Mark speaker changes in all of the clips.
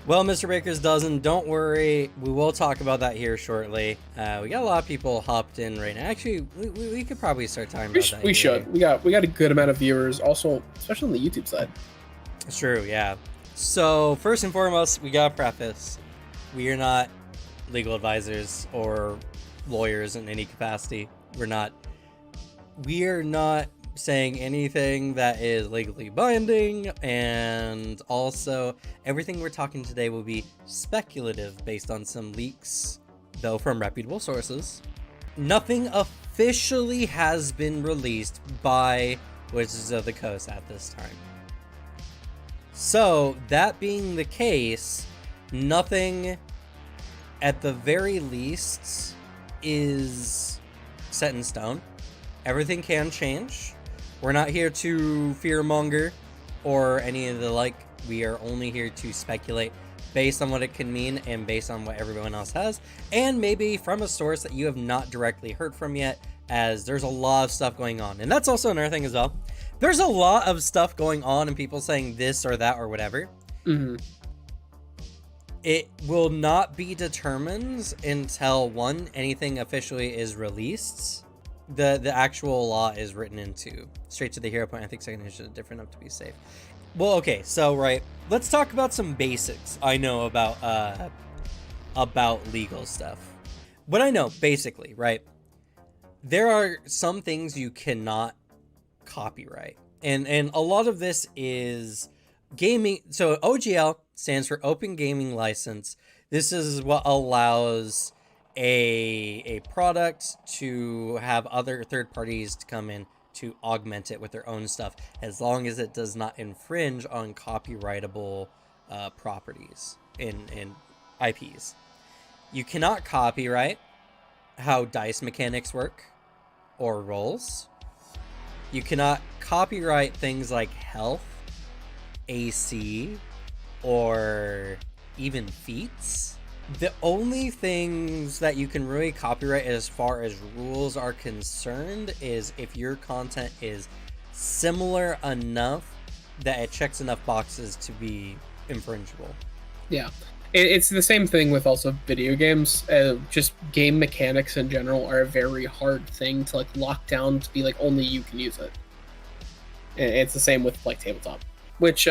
Speaker 1: Well, Mr. Baker's dozen, don't worry. We will talk about that here shortly. We got a lot of people hopped in right now. Actually, we could probably start talking about that
Speaker 2: We
Speaker 1: here.
Speaker 2: should. We got a good amount of viewers, also, especially on the YouTube side.
Speaker 1: It's true, yeah. So, first and foremost, we got to preface. We are not legal advisors or lawyers in any capacity. We are not saying anything that is legally binding, and also everything we're talking today will be speculative based on some leaks, though from reputable sources. Nothing officially has been released by Wizards of the Coast at this time. So, that being the case, nothing at the very least is set in stone. Everything can change. We're not here to fearmonger or any of the like. We are only here to speculate based on what it can mean and based on what everyone else has, and maybe from a source that you have not directly heard from yet, as there's a lot of stuff going on. And that's also another thing as well. There's a lot of stuff going on and people saying this or that or whatever.
Speaker 2: Mm-hmm.
Speaker 1: It will not be determined until, one, anything officially is released. The actual law is written into straight to the hero point. I think second edition is different enough to be safe. Well, okay, so right, let's talk about some basics I know about legal stuff. What I know basically, right? There are some things you cannot copyright, and a lot of this is gaming. So OGL stands for Open Gaming License. This is what allows a product to have other third parties to come in to augment it with their own stuff, as long as it does not infringe on copyrightable properties in IPs. You cannot copyright how dice mechanics work or rolls. You cannot copyright things like health, AC, or even feats. The only things that you can really copyright as far as rules are concerned is if your content is similar enough that it checks enough boxes to be infringible.
Speaker 2: Yeah. It's the same thing with also video games. Just game mechanics in general are a very hard thing to like lock down to be like only you can use it. It's the same with like tabletop, which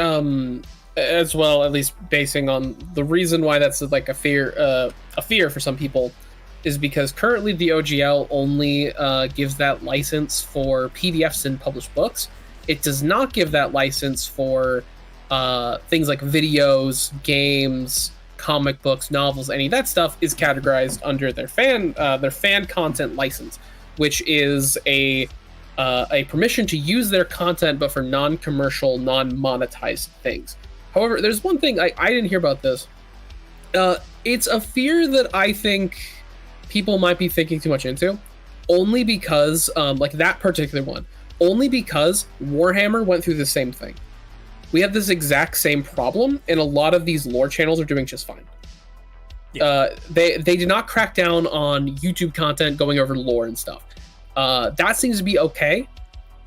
Speaker 2: as well, at least basing on the reason why that's like a fear for some people, is because currently the OGL only gives that license for PDFs and published books. It does not give that license for things like videos, games, comic books, novels. Any of that stuff is categorized under their fan content license, which is a permission to use their content, but for non-commercial, non-monetized things. However, there's one thing I didn't hear about this. It's a fear that I think people might be thinking too much into, only because, like that particular one, only because Warhammer went through the same thing. We have this exact same problem, and a lot of these lore channels are doing just fine. Yeah. They did not crack down on YouTube content going over lore and stuff. That seems to be okay,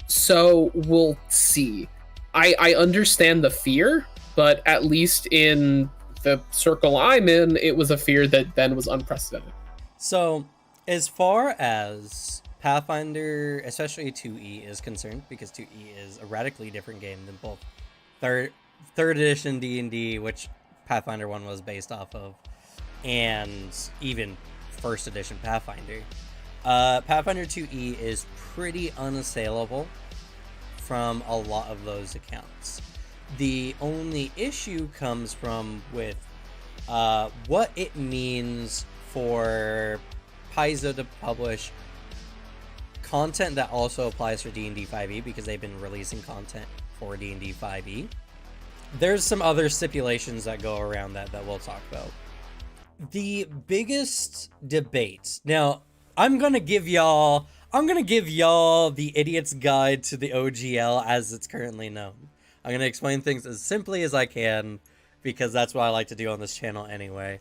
Speaker 2: so we'll see. I understand the fear, but at least in the circle I'm in, it was a fear that then was unprecedented.
Speaker 1: So, as far as Pathfinder, especially 2E, is concerned, because 2E is a radically different game than both third edition D&D, which Pathfinder 1 was based off of, and even first edition Pathfinder. Pathfinder 2E is pretty unassailable from a lot of those accounts. The only issue comes from with what it means for Paizo to publish content that also applies for D&D 5e, because they've been releasing content for D&D 5e. There's some other stipulations that go around that we'll talk about. The biggest debate. Now, I'm gonna give y'all the idiot's guide to the OGL as it's currently known. I'm gonna explain things as simply as I can, because that's what I like to do on this channel anyway.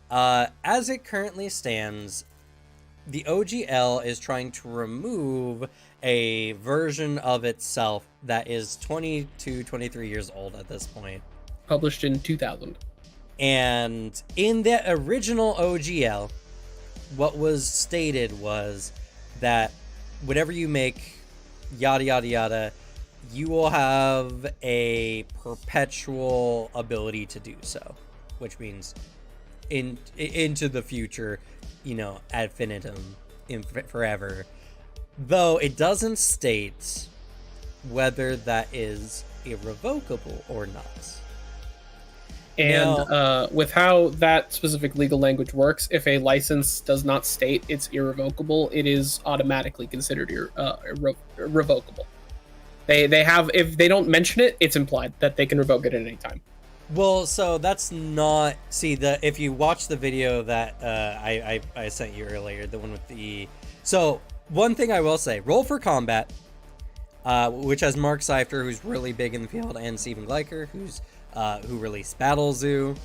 Speaker 1: As it currently stands, the OGL is trying to remove a version of itself that is 22, 23 years old at this point.
Speaker 2: Published in 2000.
Speaker 1: And in the original OGL, what was stated was that whatever you make, yada yada yada, you will have a perpetual ability to do so, which means into the future, you know, ad infinitum, forever. Though it doesn't state whether that is irrevocable or not.
Speaker 2: And
Speaker 1: Now,
Speaker 2: with how that specific legal language works, if a license does not state it's irrevocable, it is automatically considered irrevocable. They have, if they don't mention it, it's implied that they can revoke it at any time.
Speaker 1: well, so that's not, see, if you watch the video that I sent you earlier, the one with the, so one thing I will say, Roll for Combat, which has Mark Seifter, who's really big in the field, and Stephen Gleicher, who released Battle Zoo.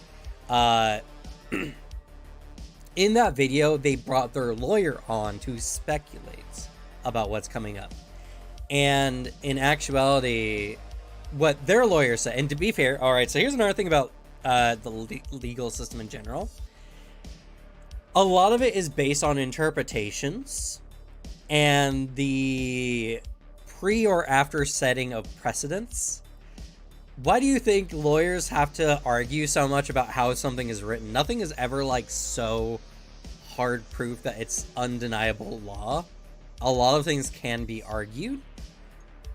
Speaker 1: In that video, they brought their lawyer on to speculate about what's coming up. And in actuality, what their lawyer said, and to be fair, all right, so here's another thing about the legal system in general. A lot of it is based on interpretations and the pre or after setting of precedents. Why do you think lawyers have to argue so much about how something is written? Nothing is ever like so hard proof that it's undeniable law. A lot of things can be argued.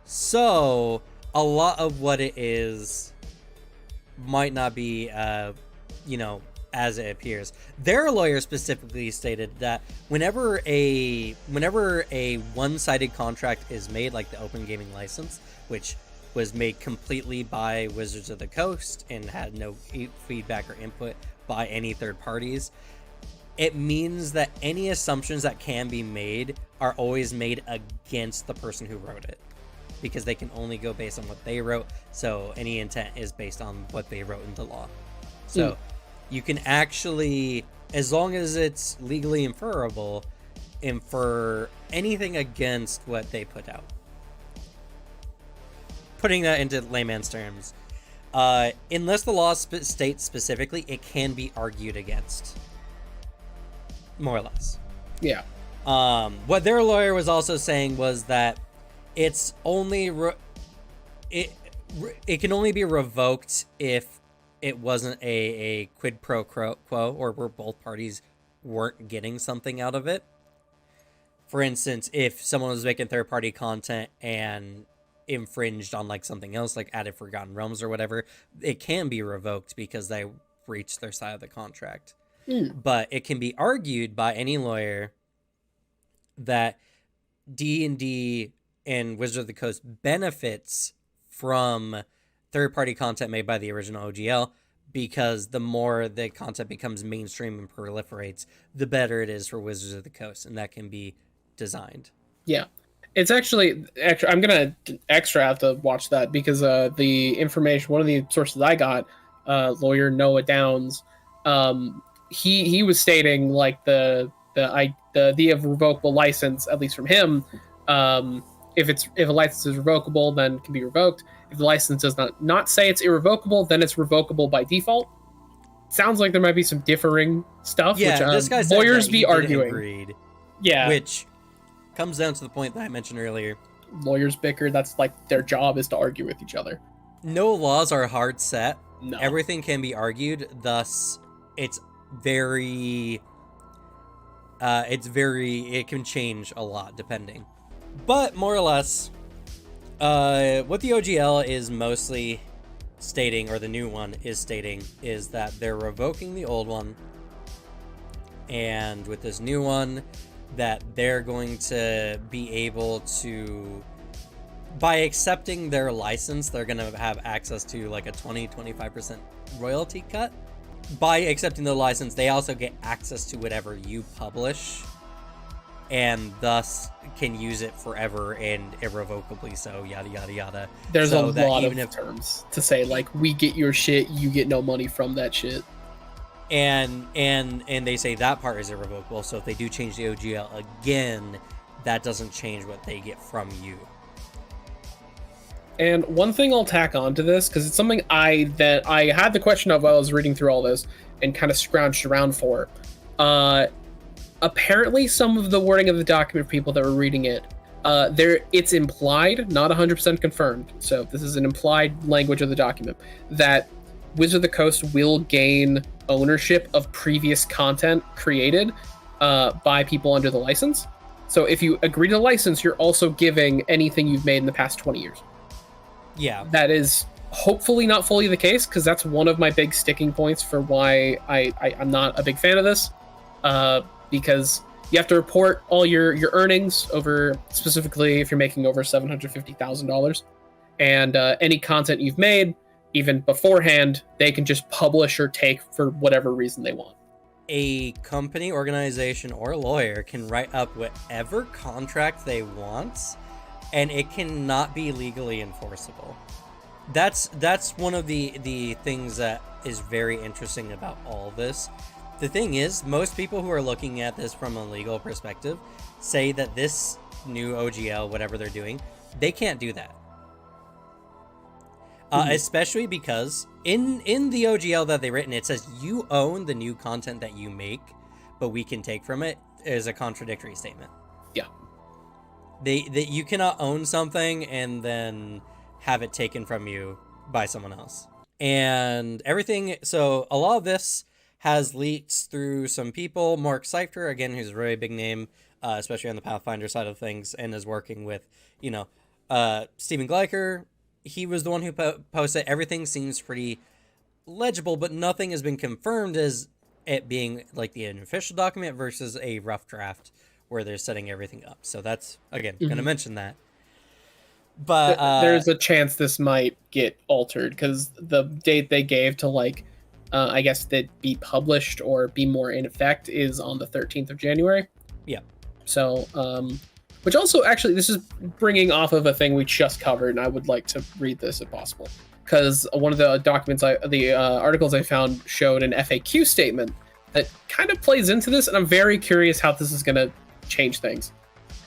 Speaker 1: So a lot of what it is might not be, you know, as it appears. Their lawyer specifically stated that whenever a one-sided contract is made, like the Open Gaming License, which was made completely by Wizards of the Coast and had no feedback or input by any third parties, it means that any assumptions that can be made are always made against the person who wrote it, because they can only go based on what they wrote. So any intent is based on what they wrote in the law. So you can actually, as long as it's legally inferable, infer anything against what they put out. Putting that into layman's terms, unless the law states specifically, it can be argued against, more or less.
Speaker 2: Yeah.
Speaker 1: What their lawyer was also saying was that it's only it can only be revoked if it wasn't a quid pro quo, or where both parties weren't getting something out of it. For instance, if someone was making third-party content and infringed on like something else, like added Forgotten Realms or whatever, it can be revoked because they breached their side of the contract. But it can be argued by any lawyer that D&D and Wizards of the Coast benefits from third-party content made by the original OGL, because the more the content becomes mainstream and proliferates, the better it is for Wizards of the Coast, and that can be designed.
Speaker 2: Yeah. It's actually I'm gonna extra have to watch that, because the information, one of the sources I got, lawyer Noah Downs, he was stating like the idea of revocable license, at least from him, if a license is revocable, then it can be revoked. If the license does not say it's irrevocable, then it's revocable by default. Sounds like there might be some differing stuff,
Speaker 1: Yeah,
Speaker 2: which
Speaker 1: this guy said
Speaker 2: lawyers
Speaker 1: that
Speaker 2: be
Speaker 1: he didn't
Speaker 2: arguing.
Speaker 1: agreed,
Speaker 2: Yeah,
Speaker 1: which comes down to the point that I mentioned earlier.
Speaker 2: lawyers bicker. That's like their job, is to argue with each other.
Speaker 1: No laws are hard set.
Speaker 2: No.
Speaker 1: Everything can be argued. Thus, it can change a lot depending. But more or less, what the OGL is mostly stating, or the new one is stating, is that they're revoking the old one, and with this new one, that they're going to be able to, by accepting their license, they're going to have access to like a 20-25% royalty cut. By accepting the license, they also get access to whatever you publish, and thus can use it forever and irrevocably, so yada yada yada.
Speaker 2: There's
Speaker 1: so
Speaker 2: a lot of terms to say, like, we get your shit, you get no money from that shit.
Speaker 1: And they say that part is irrevocable, so if they do change the OGL again, that doesn't change what they get from you.
Speaker 2: And one thing I'll tack on to this, because it's something I had the question of while I was reading through all this and kind of scrounged around for. Apparently, some of the wording of the document for people that were reading it, it's implied, not 100% confirmed. So this is an implied language of the document that Wizard of the Coast will gain ownership of previous content created by people under the license. So if you agree to the license, you're also giving anything you've made in the past 20 years.
Speaker 1: Yeah.
Speaker 2: That is hopefully not fully the case, because that's one of my big sticking points for why I'm not a big fan of this. Because you have to report all your earnings over, specifically if you're making over $750,000. And any content you've made, even beforehand, they can just publish or take for whatever reason they want.
Speaker 1: A company, organization, or lawyer can write up whatever contract they want, and it cannot be legally enforceable. That's one of the things that is very interesting about all this. The thing is, most people who are looking at this from a legal perspective say that this new OGL, whatever they're doing, they can't do that. Especially because in the OGL that they've written, it says you own the new content that you make, but we can take from it is a contradictory statement.
Speaker 2: Yeah.
Speaker 1: That you cannot own something and then have it taken from you by someone else. And everything, so a lot of this has leaked through some people. Mark Seifter, again, who's a really big name, especially on the Pathfinder side of things, and is working with, Stephen Gleicher. He was the one who posted. Everything seems pretty legible, but nothing has been confirmed as it being like the official document versus a rough draft where they're setting everything up. So that's, again, going to mention that. But
Speaker 2: there's a chance this might get altered, because the date they gave to I guess that be published or be more in effect is on the 13th of January.
Speaker 1: Yeah.
Speaker 2: So, which also, actually, this is bringing off of a thing we just covered, and I would like to read this if possible. Because one of the documents, articles I found showed an FAQ statement that kind of plays into this, and I'm very curious how this is going to change things.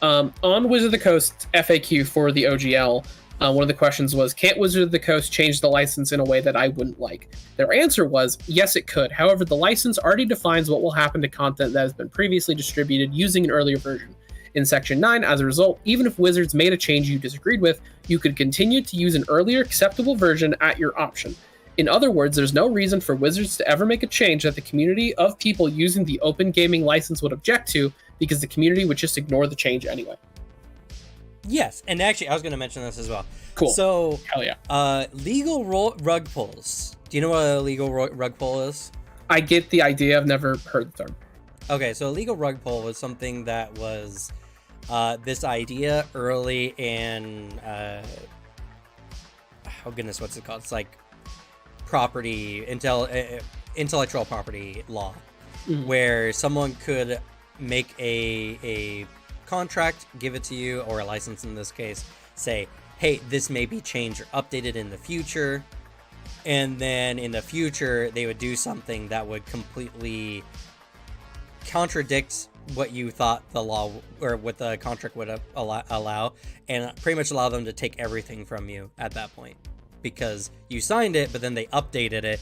Speaker 2: On Wizard of the Coast FAQ for the OGL, one of the questions was, can't Wizard of the Coast change the license in a way that I wouldn't like? Their answer was, yes, it could. However, the license already defines what will happen to content that has been previously distributed using an earlier version. In Section 9, as a result, even if Wizards made a change you disagreed with, you could continue to use an earlier acceptable version at your option. In other words, there's no reason for Wizards to ever make a change that the community of people using the open gaming license would object to, because the community would just ignore the change anyway.
Speaker 1: Yes, and actually, I was going to mention this as well.
Speaker 2: Cool.
Speaker 1: So,
Speaker 2: hell yeah.
Speaker 1: Legal rug pulls. Do you know what a legal rug pull is?
Speaker 2: I get the idea. I've never heard the term.
Speaker 1: Okay, so a legal rug pull was something that was this idea early in, oh goodness, what's it called? It's like intellectual property law, where someone could make a contract, give it to you, or a license in this case, say, hey, this may be changed or updated in the future, and then in the future they would do something that would completely contradict what you thought the law or what the contract would allow, and pretty much allow them to take everything from you at that point, because you signed it, but then they updated it,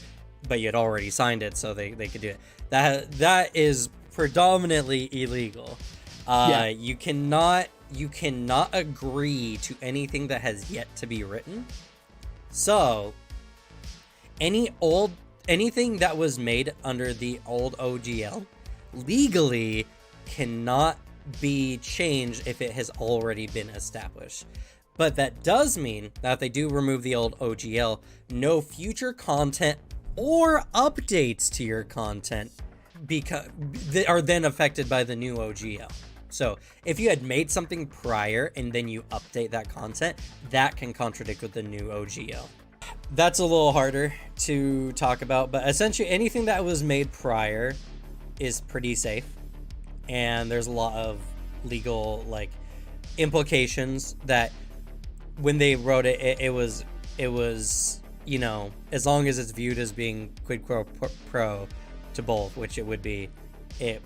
Speaker 1: but you had already signed it, so they could do it. That is predominantly illegal. You cannot agree to anything that has yet to be written. So anything that was made under the old OGL legally cannot be changed if it has already been established. But that does mean that if they do remove the old OGL, no future content or updates to your content because they are then affected by the new OGL. So if you had made something prior and then you update that content, that can contradict with the new OGL. That's a little harder to talk about, but essentially anything that was made prior is pretty safe. And there's a lot of legal implications that when they wrote it, it was, as long as it's viewed as being quid pro to both, which it would be, it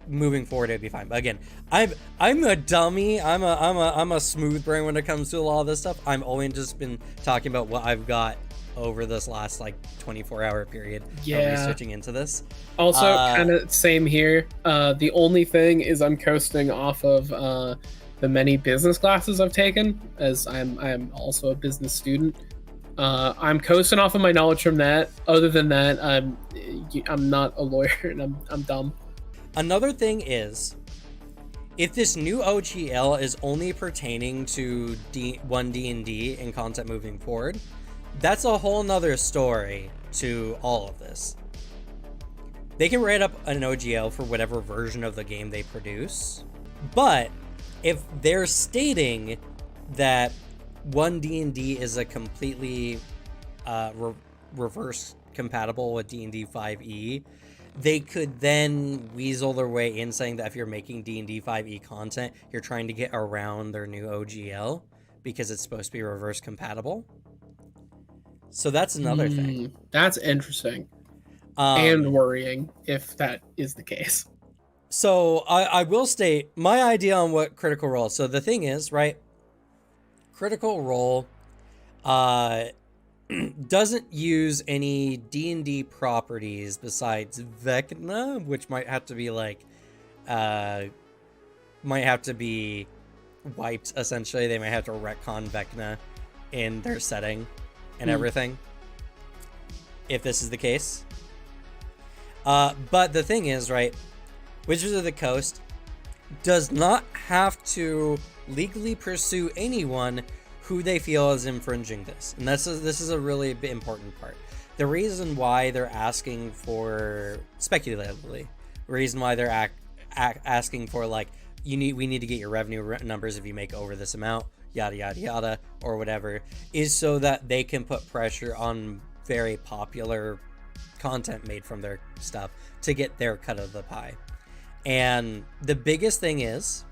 Speaker 1: moving forward it'd be fine. But again, I'm a dummy. I'm a smooth brain when it comes to a lot of this stuff. I'm only just been talking about what I've got over this last like 24-hour period of researching into this.
Speaker 2: Also, kind of same here. The only thing is I'm coasting off of the many business classes I've taken, as I'm also a business student. I'm coasting off of my knowledge from that. Other than that, I'm not a lawyer and I'm dumb.
Speaker 1: Another thing is, if this new OGL is only pertaining to one D&D and content moving forward, that's a whole nother story to all of this. They can write up an OGL for whatever version of the game they produce, but if they're stating that one D&D is a completely reverse compatible with D&D 5e, they could then weasel their way in saying that if you're making D&D 5e content, you're trying to get around their new OGL because it's supposed to be reverse compatible. So that's another thing.
Speaker 2: That's interesting. And worrying if that is the case.
Speaker 1: So I will state my idea on what Critical Role. So the thing is, right? Critical Role doesn't use any D&D properties besides Vecna, which might have to be like might have to be wiped essentially. They might have to retcon Vecna in their setting and everything if this is the case. But the thing is, right, Wizards of the Coast does not have to legally pursue anyone who they feel is infringing this. And this is a really important part. The reason why they're asking for, speculatively, the reason why they're asking for, like, we need to get your revenue numbers if you make over this amount, yada, yada, yada, or whatever, is so that they can put pressure on very popular content made from their stuff to get their cut of the pie. And the biggest thing is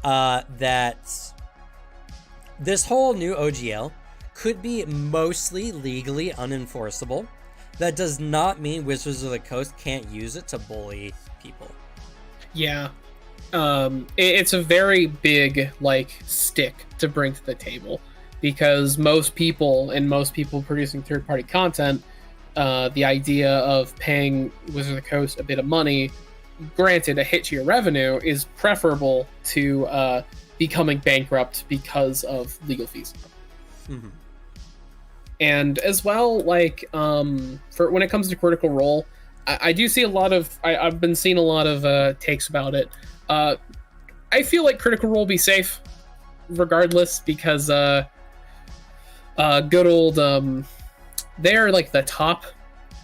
Speaker 1: that this whole new OGL could be mostly legally unenforceable. That does not mean Wizards of the Coast can't use it to bully people.
Speaker 2: Yeah. It's a very big, like, stick to bring to the table, because most people producing third-party content, the idea of paying Wizards of the Coast a bit of money, granted a hit to your revenue, is preferable to becoming bankrupt because of legal fees.
Speaker 1: Mm-hmm.
Speaker 2: And as well, like, for when it comes to Critical Role, I do see a lot of, I've been seeing a lot of takes about it. I feel like Critical Role be safe regardless, because good old, they're like the top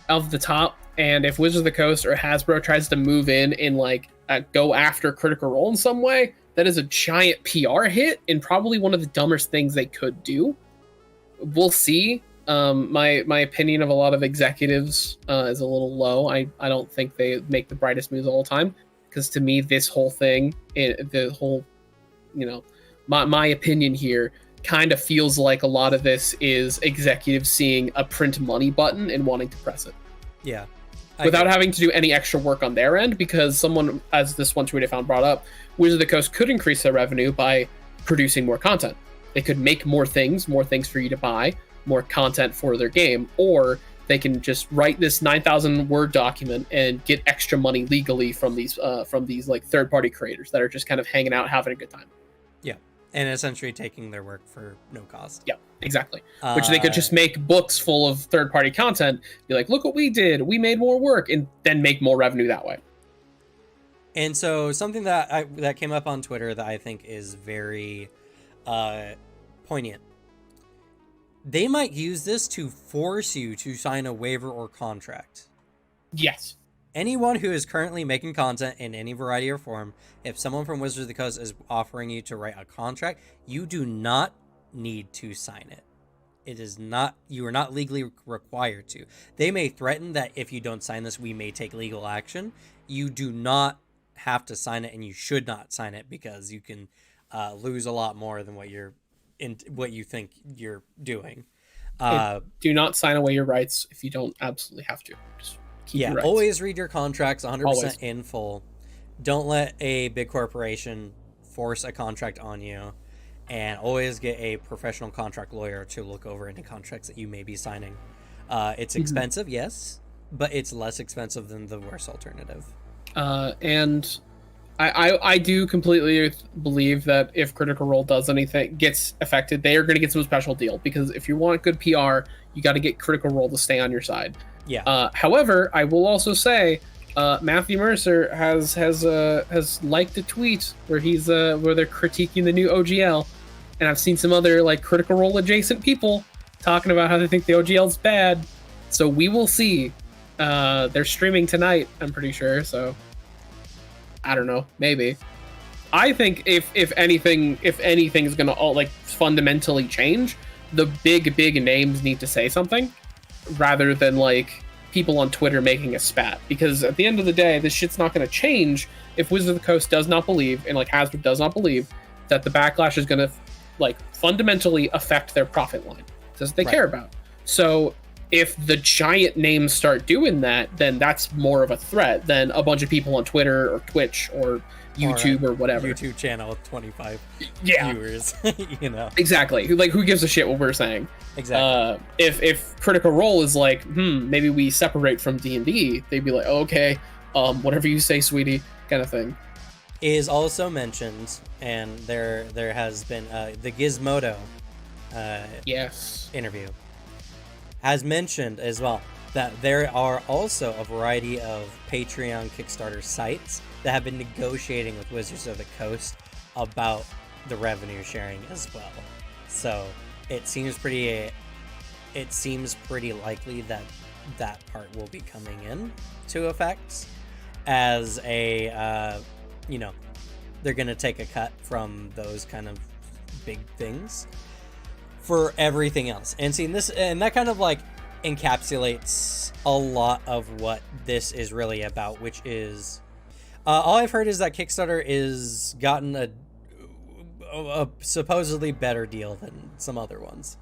Speaker 2: of the top, and if Wizards of the Coast or Hasbro tries to move in and like go after Critical Role in some way, that is a giant PR hit and probably one of the dumbest things they could do. We'll see. My opinion of a lot of executives is a little low. I don't think they make the brightest moves all the time, because to me, this whole thing, the whole, my opinion here kind of feels like a lot of this is executives seeing a print money button and wanting to press it.
Speaker 1: Yeah.
Speaker 2: Without having to do any extra work on their end, because someone, as this one tweet I found brought up, Wizards of the Coast could increase their revenue by producing more content. They could make more things for you to buy, more content for their game, or they can just write this 9,000 word document and get extra money legally from these like third-party creators that are just kind of hanging out, having a good time.
Speaker 1: Yeah, and essentially taking their work for no cost.
Speaker 2: Yeah, exactly. Which they could just make books full of third-party content, be like, look what we did, we made more work, and then make more revenue that way.
Speaker 1: And so something that came up on Twitter that I think is very poignant. They might use this to force you to sign a waiver or contract.
Speaker 2: Yes.
Speaker 1: Anyone who is currently making content in any variety or form, if someone from Wizards of the Coast is offering you to write a contract, you do not need to sign it. You are not legally required to. They may threaten that if you don't sign this, we may take legal action. You do not have to sign it, and you should not sign it, because you can lose a lot more than what you think you're doing.
Speaker 2: Do not sign away your rights if you don't absolutely have to. Just keep your rights.
Speaker 1: Always read your contracts 100%
Speaker 2: Always.
Speaker 1: in full. Don't let a big corporation force a contract on you, and always get a professional contract lawyer to look over any contracts that you may be signing. It's expensive, yes, but it's less expensive than the worst alternative.
Speaker 2: And I do completely believe that if Critical Role does anything, gets affected, they are going to get some special deal, because if you want good PR, you got to get Critical Role to stay on your side.
Speaker 1: Yeah.
Speaker 2: However, I will also say, Matthew Mercer has liked a tweet where he's where they're critiquing the new OGL, and I've seen some other like Critical Role adjacent people talking about how they think the OGL's bad. So we will see. They're streaming tonight, I'm pretty sure. So I don't know, maybe. I think if anything is gonna like fundamentally change, the big names need to say something, rather than like people on Twitter making a spat. Because at the end of the day, this shit's not gonna change if Wizards of the Coast does not believe, and like Hasbro does not believe, that the backlash is gonna like fundamentally affect their profit line. That's what they care about. So if the giant names start doing that, then that's more of a threat than a bunch of people on Twitter or Twitch or YouTube or whatever.
Speaker 1: YouTube channel with 25
Speaker 2: yeah.
Speaker 1: viewers, you know.
Speaker 2: Exactly. Like, who gives a shit what we're saying?
Speaker 1: Exactly.
Speaker 2: If Critical Role is like, maybe we separate from D&D, they'd be like, oh, okay, whatever you say, sweetie, kind of thing.
Speaker 1: Is also mentioned, and there has been the Gizmodo interview has mentioned as well that there are also a variety of Patreon Kickstarter sites that have been negotiating with Wizards of the Coast about the revenue sharing as well. So it seems pretty likely that that part will be coming in to effect as a they're gonna take a cut from those kind of big things for everything else. And seeing this, and that kind of like encapsulates a lot of what this is really about, which is all I've heard is that Kickstarter is gotten a supposedly better deal than some other ones.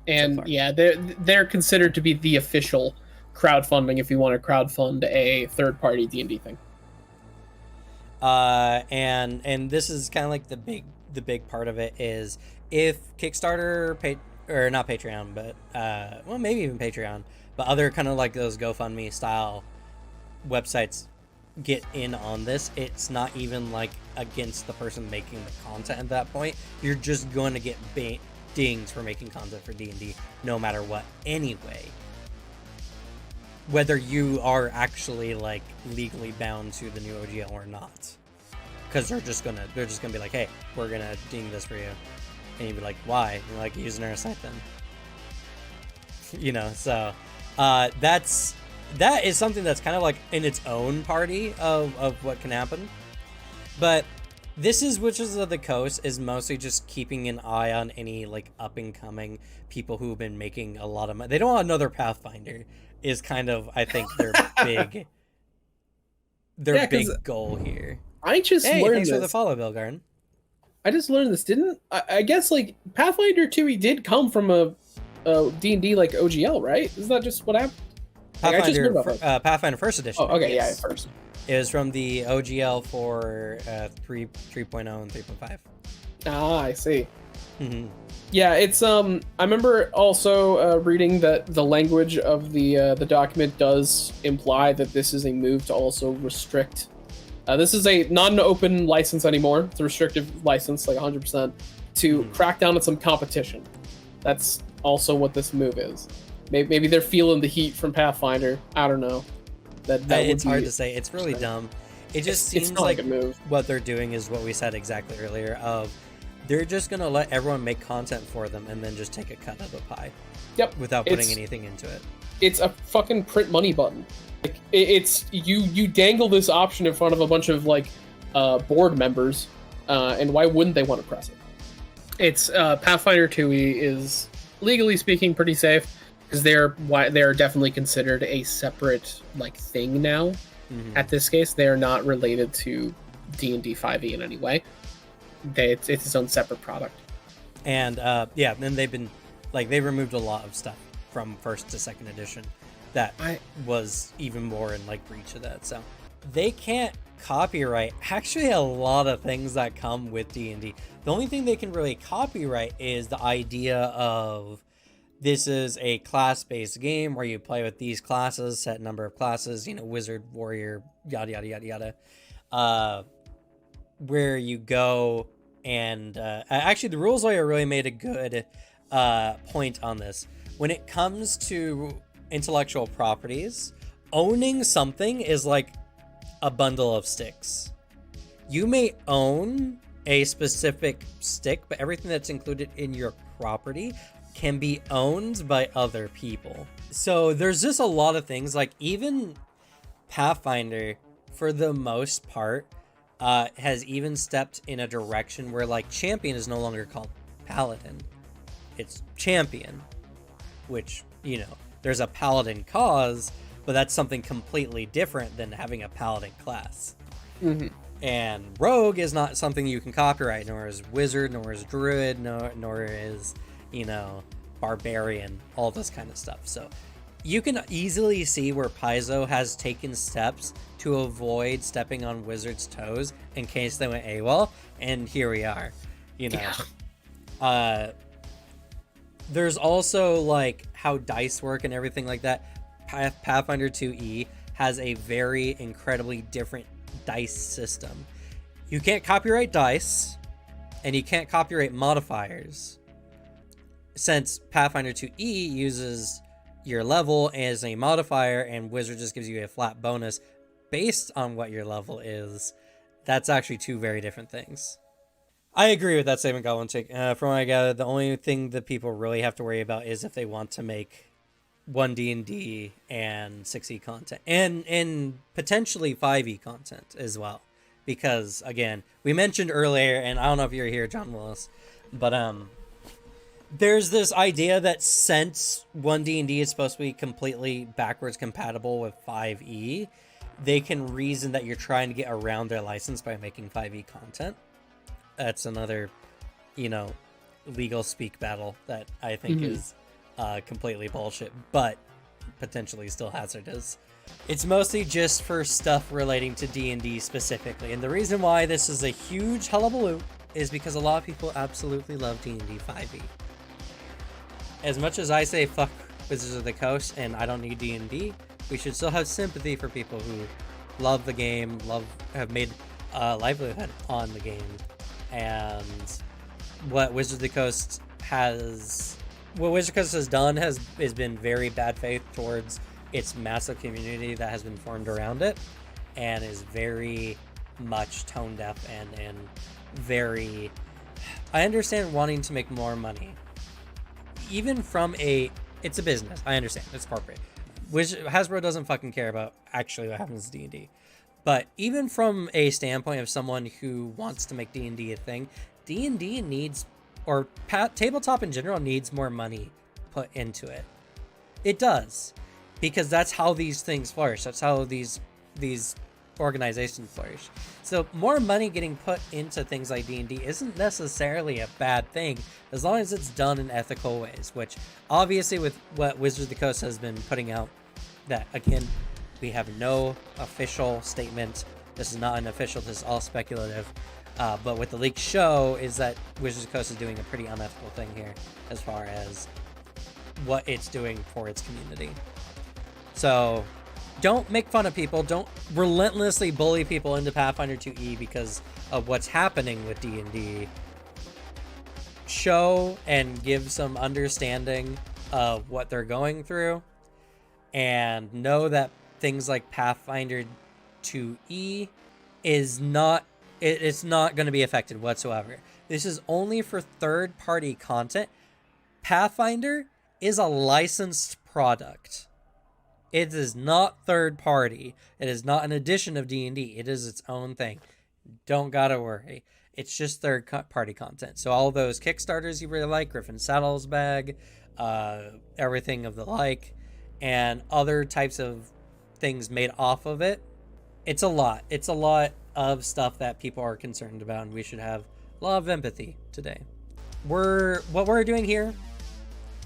Speaker 2: And so they're considered to be the official crowdfunding if you want to crowdfund a third-party D&D thing.
Speaker 1: And this is kind of like the big part of it is if Kickstarter or not Patreon, but maybe even Patreon, but other kind of like those GoFundMe style websites get in on this, it's not even like against the person making the content at that point. You're just going to get dings for making content for D&D no matter what anyway, whether you are actually like legally bound to the new OGL or not, because they're just gonna be like, hey, we're gonna ding this for you, and you'd be like, why? And you're like, using our site then, so that is something that's kind of like in its own party of what can happen. But this is Wizards of the Coast is mostly just keeping an eye on any like up and coming people who've been making a lot of money. They don't want another Pathfinder is kind of, I think, their big goal here.
Speaker 2: I just learned
Speaker 1: thanks
Speaker 2: this.
Speaker 1: for the follow, Bill Garden.
Speaker 2: I just learned this. I guess like Pathfinder 2e did come from a D&D like OGL, right? Isn't that just what happened?
Speaker 1: Pathfinder First Edition.
Speaker 2: Oh, okay, yes. Yeah, first.
Speaker 1: It was from the OGL for 3.0 and 3.5.
Speaker 2: Ah, I see.
Speaker 1: Mm-hmm.
Speaker 2: Yeah, it's I remember also reading that the language of the document does imply that this is a move to also restrict. This is a not an open license anymore. It's a restrictive license, like 100%, to crack down on some competition. That's also what this move is. Maybe they're feeling the heat from Pathfinder. I don't know. That
Speaker 1: it's hard to say. It's really dumb. It just seems like
Speaker 2: a move.
Speaker 1: What they're doing is what we said exactly earlier of they're just going to let everyone make content for them and then just take a cut of the pie.
Speaker 2: Yep.
Speaker 1: Without putting anything into it.
Speaker 2: It's a fucking print money button. Like it's you dangle this option in front of a bunch of like board members, and why wouldn't they want to press it? It's Pathfinder 2e is legally speaking pretty safe because they're definitely considered a separate like thing now. Mm-hmm. At this case, they are not related to D&D 5e in any way. It's its own separate product. And
Speaker 1: then they've been like they removed a lot of stuff from first to second edition that was even more in like breach of that. So they can't copyright actually a lot of things that come with D&D. The only thing they can really copyright is the idea of this is a class-based game where you play with these classes, set number of classes, you know, wizard, warrior, yada yada yada yada, where you go and actually the rules lawyer really made a good point on this. When it comes to intellectual properties, owning something is like a bundle of sticks. You may own a specific stick, but everything that's included in your property can be owned by other people. So there's just a lot of things, like even Pathfinder, for the most part, has even stepped in a direction where like champion is no longer called paladin. It's champion, which, you know, there's a paladin cause, but that's something completely different than having a paladin class.
Speaker 2: Mm-hmm.
Speaker 1: And rogue is not something you can copyright, nor is wizard, nor is druid, nor is, you know, barbarian, all this kind of stuff. So you can easily see where Paizo has taken steps to avoid stepping on wizards' toes in case they went AWOL, and here we are, you know. Yeah. There's also like how dice work and everything like that. Pathfinder 2E has a very incredibly different dice system. You can't copyright dice, and you can't copyright modifiers, since Pathfinder 2E uses your level as a modifier and Wizard just gives you a flat bonus based on what your level is. That's actually two very different things. I agree with that statement, Goblin Chick. From what I gather, the only thing that people really have to worry about is if they want to make 1D&D and 6E content, and potentially 5E content as well. Because, again, we mentioned earlier, and I don't know if you're here, John Willis, but there's this idea that since 1D&D is supposed to be completely backwards compatible with 5E, they can reason that you're trying to get around their license by making 5E content. That's another, you know, legal speak battle that I think is completely bullshit, but potentially still hazardous. It's mostly just for stuff relating to D&D specifically, and the reason why this is a huge hullabaloo is because a lot of people absolutely love D&D 5e. As much as I say fuck Wizards of the Coast and I don't need D&D, we should still have sympathy for people who love the game, have made a livelihood on the game, and what Wizards of the Coast has done has been very bad faith towards its massive community that has been formed around it, and is very much tone deaf and very... I understand wanting to make more money. Even from it's a business. I understand. It's corporate. Which Hasbro doesn't fucking care about actually what happens to D&D. But even from a standpoint of someone who wants to make D&D a thing, D&D needs, or tabletop in general, needs more money put into it. It does. Because that's how these things flourish. That's how these organizations flourish. So more money getting put into things like D&D isn't necessarily a bad thing, as long as it's done in ethical ways, which obviously with what Wizards of the Coast has been putting out, that again, we have no official statement. This is not an official, this is all speculative. But what the leaks show is that Wizards of the Coast is doing a pretty unethical thing here as far as what it's doing for its community. So don't make fun of people. Don't relentlessly bully people into Pathfinder 2E because of what's happening with D&D. Show and give some understanding of what they're going through, and know that things like Pathfinder 2E is not... It's not going to be affected whatsoever. This is only for third-party content. Pathfinder is a licensed product. It is not third-party. It is not an addition of D&D. It is its own thing. Don't gotta worry. It's just third-party content. So all those Kickstarters you really like, Griffin Saddles Bag, everything of the like, and other types of things made off of it, it's a lot. It's a lot of stuff that people are concerned about, and we should have a lot of empathy today. What we're doing here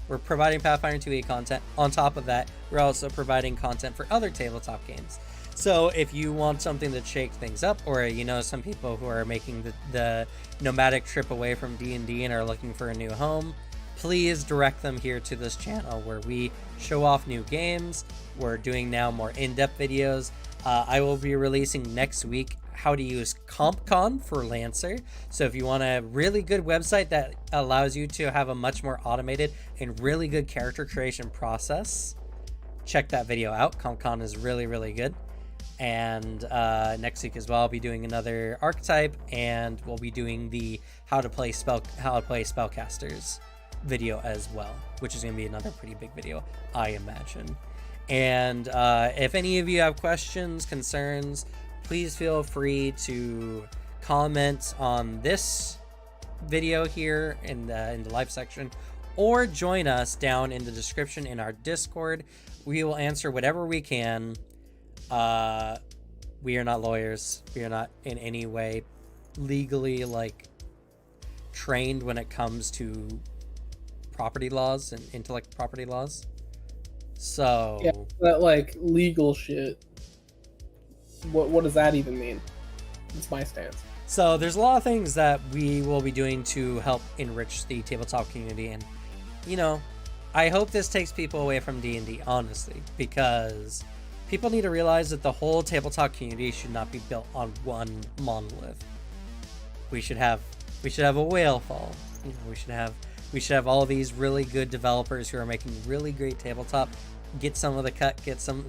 Speaker 1: We're providing Pathfinder 2e content. On top of that, we're also providing content for other tabletop games. So if you want something to shake things up, or you know some people who are making the nomadic trip away from D&D and are looking for a new home, please direct them here to this channel where we show off new games. We're doing now more in-depth videos. I will be releasing next week how to use CompCon for Lancer. So if you want a really good website that allows you to have a much more automated and really good character creation process, check that video out. CompCon is really, really good. And next week as well, I'll be doing another archetype, and we'll be doing the how to play spellcasters video as well, which is going to be another pretty big video, I imagine. And if any of you have questions, concerns, please feel free to comment on this video here in the live section, or join us down in the description in our Discord. We will answer whatever we can. We are not lawyers. We are not in any way legally trained when it comes to property laws and intellectual property laws. So
Speaker 2: yeah, that legal shit. What does that even mean? It's my stance.
Speaker 1: So there's a lot of things that we will be doing to help enrich the tabletop community, and I hope this takes people away from D&D, honestly, because people need to realize that the whole tabletop community should not be built on one monolith. We should have a whale fall. We should have all these really good developers who are making really great tabletop get some of the cut, get some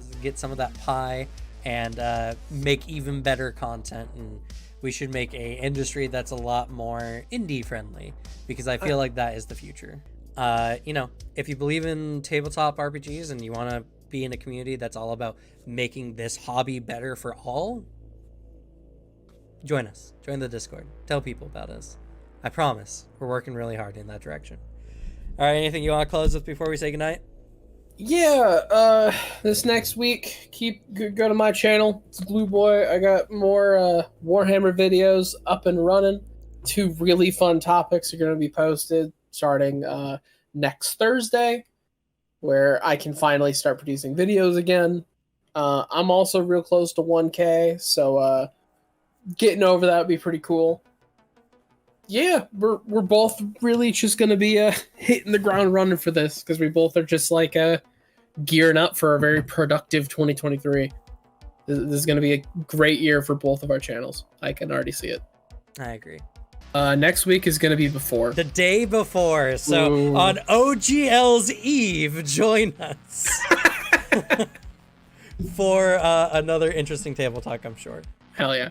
Speaker 1: of that pie, and make even better content. And we should make a industry that's a lot more indie friendly, because I feel like that is the future. If you believe in tabletop RPGs and you want to be in a community that's all about making this hobby better for all, join us. Join the Discord. Tell people about us. I promise we're working really hard in that direction. All right, anything you want to close with before we say goodnight?
Speaker 2: Yeah, this next week, go to my channel. It's Glue Boy. I got more Warhammer videos up and running. 2 really fun topics are going to be posted starting next Thursday, where I can finally start producing videos again. I'm also real close to 1K, so getting over that would be pretty cool. Yeah, we're both really just going to be hitting the ground running for this, because we both are just gearing up for a very productive 2023. This is going to be a great year for both of our channels. I can already see it.
Speaker 1: I agree.
Speaker 2: Next week is going to be before.
Speaker 1: The day before. So
Speaker 2: Ooh.
Speaker 1: On OGL's Eve, join us for another interesting table talk, I'm sure.
Speaker 2: Hell yeah.